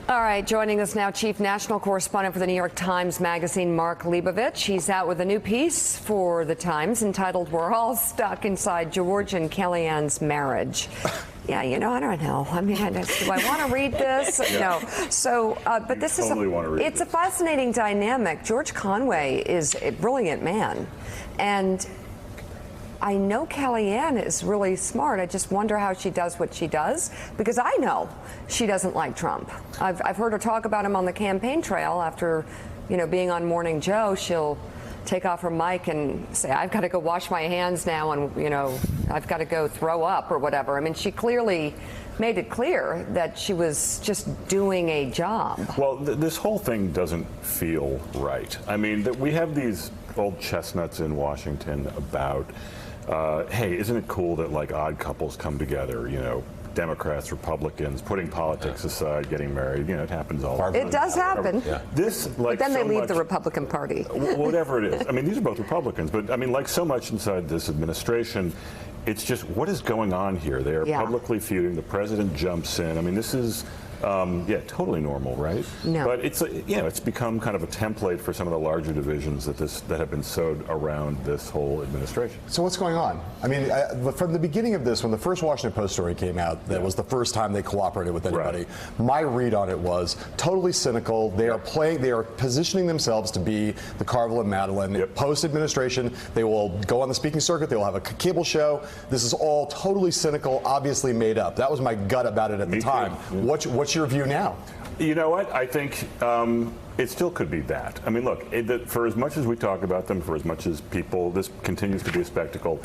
All right, joining us now, chief national correspondent for the New York Times Magazine, Mark Leibovich. He's out with a new piece for the Times entitled "We're All Stuck Inside George and Kellyanne's Marriage." Yeah, you know, I don't know. I mean, do I want to read this? No. So, but this is it's a fascinating dynamic. George Conway is a brilliant man, and I know Kellyanne is really smart. I just wonder how she does what she does, because I know she doesn't like Trump. I've heard her talk about him on the campaign trail after, you know, being on Morning Joe. She'll take off her mic and say, "I've got to go wash my hands now, and, you know, I've got to go throw up," or whatever. I mean, she clearly made it clear that she was just doing a job. Well, this whole thing doesn't feel right. I mean, we have these old chestnuts in Washington about, hey, isn't it cool that, like, odd couples come together, you know, Democrats, Republicans, putting politics aside, getting married. You know, it happens all the time. It does happen. Yeah. This, like, but then so they leave much, the Republican Party. Whatever it is. I mean, these are both Republicans, but I mean, like so much inside this administration, it's just, what is going on here? They are publicly feuding. The president jumps in. I mean, this is, yeah, totally normal, right? No. But it's, you know, it's become kind of a template for some of the larger divisions that have been sowed around this whole administration. So what's going on? I mean, from the beginning of this, when the first Washington Post story came out, that was the first time they cooperated with anybody. Right. My read on it was totally cynical. They are positioning themselves to be the Carville and Madeline. Post-administration, they will go on the speaking circuit. They will have a cable show. This is all totally cynical, obviously made up. That was my gut about it at the time. What's your view now? You know what? I think it still could be that. I mean, look, for as much as we talk about them, for as much as this continues to be a spectacle,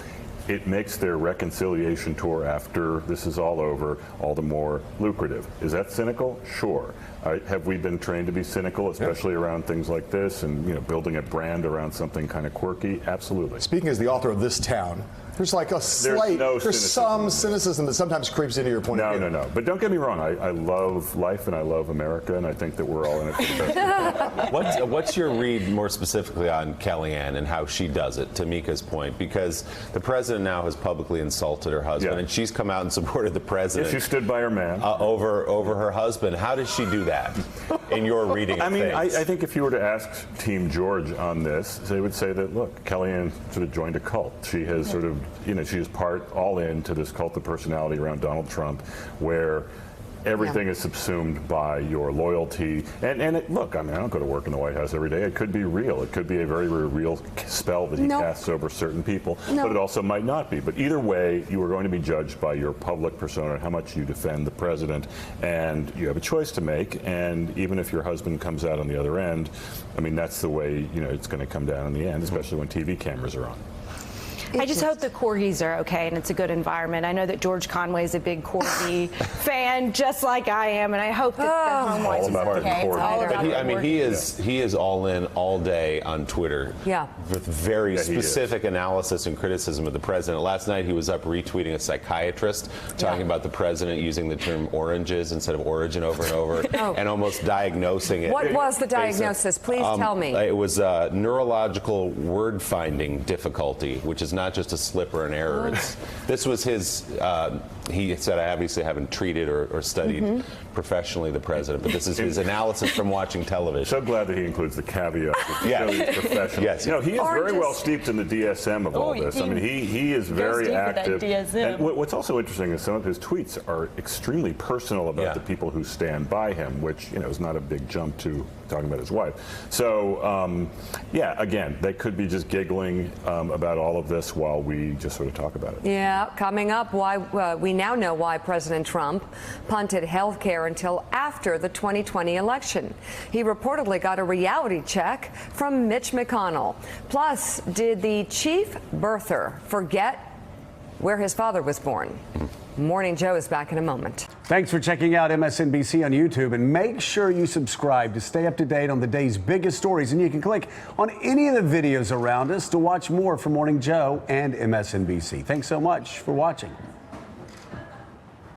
it makes their reconciliation tour after this is all over all the more lucrative. Is that cynical? Sure. Have we been trained to be cynical, especially around things like this, and, you know, building a brand around something kind of quirky? Absolutely. Speaking as the author of This Town, there's like a slight, there's some cynicism that sometimes creeps into your point of view. No. But don't get me wrong. I love life and I love America, and I think that we're all in it for the best. What's your read more specifically on Kellyanne and how she does it, to Mika's point? Because the president now has publicly insulted her husband, and she's come out and supported the president. She stood by her man. Over her husband. How does she do that in your reading of things? I think if you were to ask Team George on this, they would say that, look, Kellyanne sort of joined a cult. She has sort of, you know, she is all into this cult of personality around Donald Trump, where everything is subsumed by your loyalty. And look, I mean, I don't go to work in the White House every day. It could be real. It could be a very, very real spell that he casts over certain people. But it also might not be. But either way, you are going to be judged by your public persona, how much you defend the president. And you have a choice to make. And even if your husband comes out on the other end, I mean, that's the way, you know, it's going to come down in the end, especially when TV cameras are on. I just hope the corgis are okay and it's a good environment. I know that George Conway is a big corgi fan, just like I am, and I hope that the Conways are okay. I mean, he is all in all day on Twitter. With very specific analysis and criticism of the president. Last night he was up retweeting a psychiatrist talking about the president using the term oranges instead of origin over and over, and almost diagnosing it. What was the diagnosis? Please tell me. It was neurological word finding difficulty, which is not just a slip or an error. This was his, he said, I obviously haven't treated or studied professionally the president, but this is his analysis from watching television. So glad that he includes the caveat that he's professional. You know, he is very well steeped in the DSM of all this. I mean, he is very active. And what's also interesting is some of his tweets are extremely personal about the people who stand by him, which, you know, is not a big jump to talking about his wife. So, yeah, again, they could be just giggling about all of this while we just sort of talk about it. Yeah, coming up, why we now know why President Trump punted health care until after the 2020 election. He reportedly got a reality check from Mitch McConnell. Plus, did the chief birther forget where his father was born? Morning Joe is back in a moment. Thanks for checking out MSNBC on YouTube, and make sure you subscribe to stay up to date on the day's biggest stories. And you can click on any of the videos around us to watch more from Morning Joe and MSNBC. Thanks so much for watching.